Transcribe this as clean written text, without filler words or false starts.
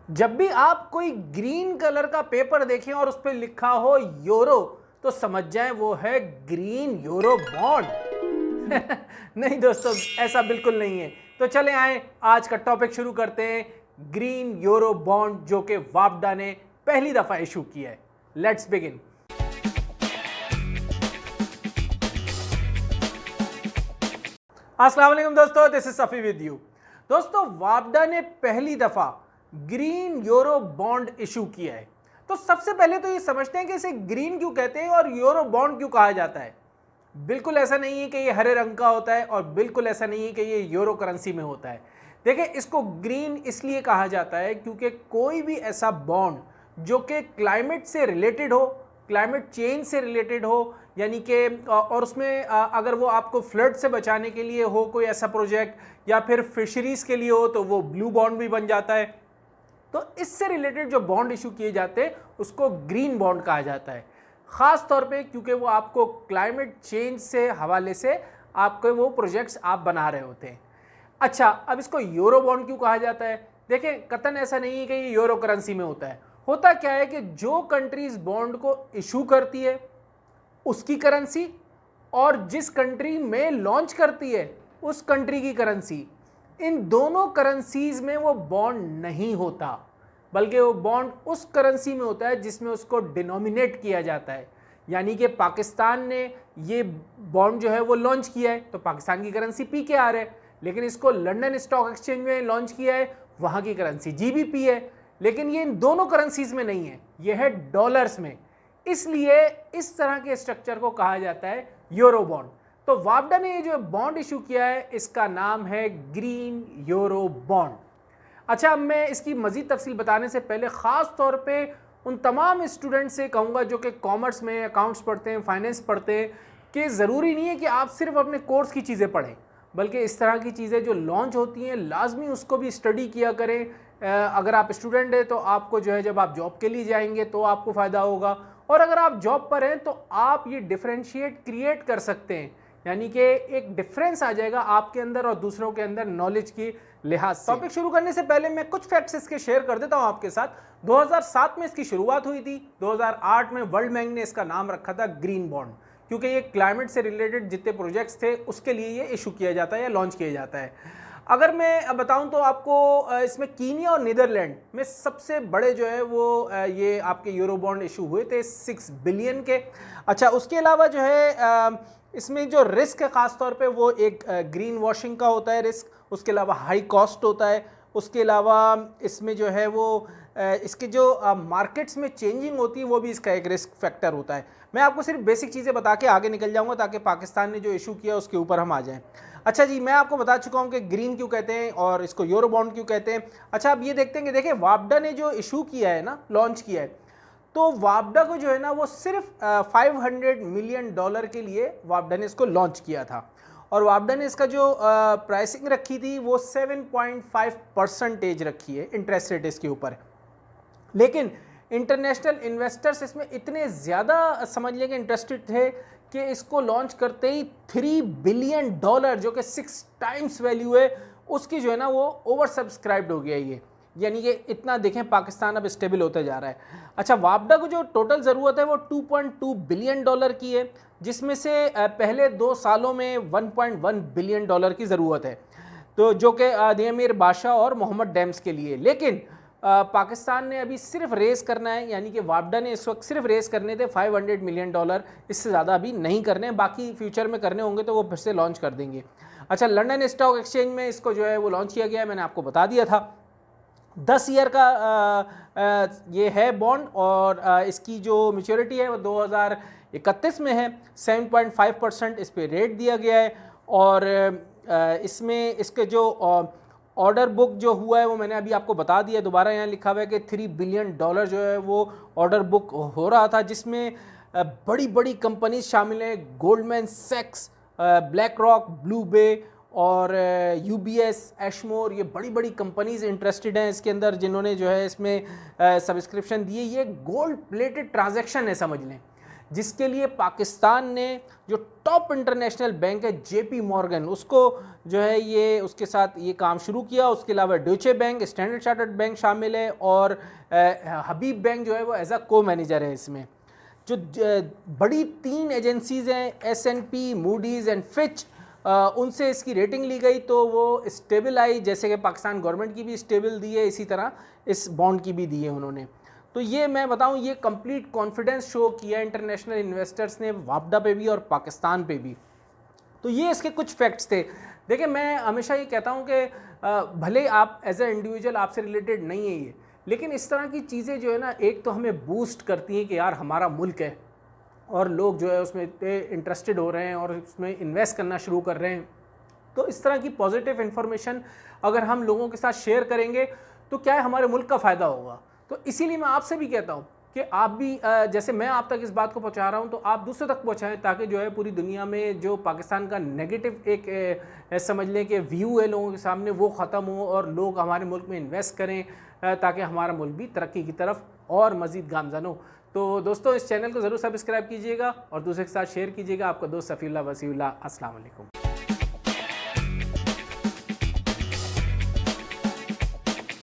जब भी आप कोई ग्रीन कलर का पेपर देखें और उस पर लिखा हो यूरो, तो समझ जाएं वो है ग्रीन यूरो बॉन्ड। नहीं दोस्तों, ऐसा बिल्कुल नहीं है। तो चले आए, आज का टॉपिक शुरू करते हैं। ग्रीन यूरो बॉन्ड जो कि वापडा ने पहली दफा इशू किया है। Let's begin. अस्सलाम वालेकुम दोस्तों, this is Safi with you. दोस्तों, वापडा ने पहली दफा ग्रीन यूरो बॉन्ड इशू किया है। तो सबसे पहले तो ये समझते हैं कि इसे ग्रीन क्यों कहते हैं और यूरो बॉन्ड क्यों कहा जाता है। बिल्कुल ऐसा नहीं है कि ये हरे रंग का होता है और बिल्कुल ऐसा नहीं है कि ये यूरो करेंसी में होता है। देखिए, इसको ग्रीन इसलिए कहा जाता है क्योंकि कोई भी ऐसा बॉन्ड जो कि क्लाइमेट से रिलेटेड हो, क्लाइमेट चेंज से रिलेटेड हो, यानी कि और उसमें अगर वो आपको फ्लड से बचाने के लिए हो कोई ऐसा प्रोजेक्ट, या फिर फिशरीज के लिए हो, तो वो ब्लू बॉन्ड भी बन जाता है। तो इससे रिलेटेड जो बॉन्ड इशू किए जाते हैं उसको ग्रीन बॉन्ड कहा जाता है, ख़ास तौर पे क्योंकि वो आपको क्लाइमेट चेंज से हवाले से आपके वो प्रोजेक्ट्स आप बना रहे होते हैं। अच्छा, अब इसको यूरो बॉन्ड क्यों कहा जाता है? देखें, कतन ऐसा नहीं है कि ये यूरो करेंसी में होता है। होता क्या है कि जो कंट्रीज बॉन्ड को इशू करती है उसकी करेंसी, और जिस कंट्री में लॉन्च करती है उस कंट्री की करेंसी, इन दोनों करेंसीज में वो बॉन्ड नहीं होता, बल्कि वो बॉन्ड उस करेंसी में होता है जिसमें उसको डिनोमिनेट किया जाता है। यानी कि पाकिस्तान ने ये बॉन्ड जो है वो लॉन्च किया है, तो पाकिस्तान की करेंसी PKR है। लेकिन इसको लंदन स्टॉक एक्सचेंज में लॉन्च किया है, वहाँ की करेंसी GBP है। लेकिन ये इन दोनों करेंसीज में नहीं है, ये है डॉलर्स में। इसलिए इस तरह के स्ट्रक्चर को कहा जाता है यूरो बॉन्ड। तो वापडा ने ये जो बॉन्ड इशू किया है, इसका नाम है ग्रीन यूरो बॉन्ड। अच्छा, अब मैं इसकी मजीद तफसील बताने से पहले ख़ास तौर पे उन तमाम स्टूडेंट्स से कहूँगा जो कि कॉमर्स में अकाउंट्स पढ़ते हैं, फाइनेंस पढ़ते हैं, कि ज़रूरी नहीं है कि आप सिर्फ अपने कोर्स की चीज़ें पढ़ें, बल्कि इस तरह की चीज़ें जो लॉन्च होती हैं लाजमी उसको भी स्टडी किया करें। अगर आप स्टूडेंट हैं तो आपको जो है जब आप जॉब के लिए जाएंगे तो आपको फ़ायदा होगा, और अगर आप जॉब पर हैं तो आप ये डिफरेंशिएट क्रिएट कर सकते हैं, यानी कि एक डिफरेंस आ जाएगा आपके अंदर और दूसरों के अंदर नॉलेज की लिहाज से। टॉपिक शुरू करने से पहले मैं कुछ फैक्ट्स इसके शेयर कर देता हूं आपके साथ। 2007 में इसकी शुरुआत हुई थी। 2008 में वर्ल्ड बैंक ने इसका नाम रखा था ग्रीन बॉन्ड, क्योंकि ये क्लाइमेट से रिलेटेड जितने प्रोजेक्ट्स थे उसके लिए ये इशू किया जाता है या लॉन्च किया जाता है। अगर मैं बताऊं तो आपको इसमें कीनिया और नीदरलैंड में सबसे बड़े जो है वो ये आपके यूरो बॉन्ड इशू हुए थे 6 बिलियन के। अच्छा, उसके अलावा जो है इसमें जो रिस्क है ख़ास तौर पे वो एक ग्रीन वॉशिंग का होता है रिस्क, उसके अलावा हाई कॉस्ट होता है, उसके अलावा इसमें जो है वो इसके जो मार्केट्स में चेंजिंग होती है वो भी इसका एक रिस्क फैक्टर होता है। मैं आपको सिर्फ बेसिक चीज़ें बता के आगे निकल जाऊंगा ताकि पाकिस्तान ने जो इशू किया उसके ऊपर हम आ जाएं। अच्छा जी, मैं आपको बता चुका हूं कि ग्रीन क्यों कहते हैं और इसको यूरो बॉन्ड क्यों कहते हैं। अच्छा, अब ये देखते हैं कि देखिए वापडा ने जो इशू किया है ना, लॉन्च किया है, तो वापडा को जो है ना वो सिर्फ $500 मिलियन के लिए वापडा ने इसको लॉन्च किया था, और वापडा ने इसका जो प्राइसिंग रखी थी वो 7.5% रखी है इंटरेस्ट रेट इसके ऊपर। लेकिन इंटरनेशनल इन्वेस्टर्स इसमें इतने ज़्यादा समझ लें कि इंटरेस्टेड थे कि इसको लॉन्च करते ही $3 बिलियन जो कि 6 टाइम्स वैल्यू है उसकी जो है ना वो ओवर सब्सक्राइब्ड हो गया ये। यानी कि इतना देखें पाकिस्तान अब स्टेबल होता जा रहा है। अच्छा, वापडा को जो टोटल ज़रूरत है वो $2.2 बिलियन की है, जिसमें से पहले 2 सालों में $1.1 बिलियन की ज़रूरत है, तो जो कि नियमिर बादशाह और मोहम्मद डैम्स के लिए। लेकिन पाकिस्तान ने अभी सिर्फ रेस करना है, यानी कि वापडा ने इस वक्त सिर्फ रेस करने थे $500 मिलियन, इससे ज़्यादा अभी नहीं करने हैं। बाकी फ्यूचर में करने होंगे तो वो फिर से लॉन्च कर देंगे। अच्छा, लंदन स्टॉक एक्सचेंज में इसको जो है वो लॉन्च किया गया है, मैंने आपको बता दिया था। 10 ईयर का ये है बॉन्ड, और इसकी जो मैच्योरिटी है वो 2031 में है। 7.5% इस पर रेट दिया गया है, और इसमें इसके जो ऑर्डर बुक जो हुआ है वो मैंने अभी आपको बता दिया। दोबारा यहाँ लिखा हुआ है कि $3 बिलियन जो है वो ऑर्डर बुक हो रहा था, जिसमें बड़ी बड़ी कंपनीज शामिल हैं, गोल्डमैन सैक्स, ब्लैक रॉक, ब्लू बे और UBS, एशमोर, ये बड़ी बड़ी कंपनीज इंटरेस्टेड हैं इसके अंदर, जिन्होंने जो है इसमें सब्सक्रिप्शन दी है। ये गोल्ड प्लेटेड ट्रांजैक्शन है समझ लें। जिसके लिए पाकिस्तान ने जो टॉप इंटरनेशनल बैंक है जेपी मॉर्गन, उसको जो है ये उसके साथ ये काम शुरू किया। उसके अलावा डॉइचे बैंक, स्टैंडर्ड चार्टर्ड बैंक शामिल है और हबीब बैंक जो है वो एज अ को मैनेजर है। इसमें जो बड़ी 3 एजेंसीज़ हैं S&P, मूडीज़ एंड फिच, उनसे इसकी रेटिंग ली गई तो वो स्टेबल आई, जैसे कि पाकिस्तान गवर्नमेंट की भी स्टेबल दी है, इसी तरह इस बॉन्ड की भी दी है उन्होंने। तो ये मैं बताऊं, ये कंप्लीट कॉन्फिडेंस शो किया इंटरनेशनल इन्वेस्टर्स ने वापडा पे भी और पाकिस्तान पे भी। तो ये इसके कुछ फैक्ट्स थे। देखिए, मैं हमेशा ये कहता हूँ कि भले आप एज ए इंडिविजुअल आपसे रिलेटेड नहीं है ये, लेकिन इस तरह की चीज़ें जो है ना, एक तो हमें बूस्ट करती हैं कि यार हमारा मुल्क है और लोग जो है उसमें इतने इंटरेस्टेड हो रहे हैं और उसमें इन्वेस्ट करना शुरू कर रहे हैं। तो इस तरह की पॉजिटिव इन्फॉर्मेशन अगर हम लोगों के साथ शेयर करेंगे तो क्या है, हमारे मुल्क का फ़ायदा होगा। तो इसीलिए मैं आपसे भी कहता हूँ कि आप भी जैसे मैं आप तक इस बात को पहुँचा रहा हूँ, तो आप दूसरे तक पहुँचाएं, ताकि जो है पूरी दुनिया में जो पाकिस्तान का नेगेटिव एक समझ लें कि व्यू है लोगों के सामने, वो ख़त्म हो और लोग हमारे मुल्क में इन्वेस्ट करें, ताकि हमारा मुल्क भी तरक्की की तरफ और मज़ीद गामज़न हो। तो दोस्तों, इस चैनल को ज़रूर सब्सक्राइब कीजिएगा और दूसरे के साथ शेयर कीजिएगा। आपका दोस्त सफ़ीउल्लाह वसीउल्लाह। अस्सलाम वालेकुम।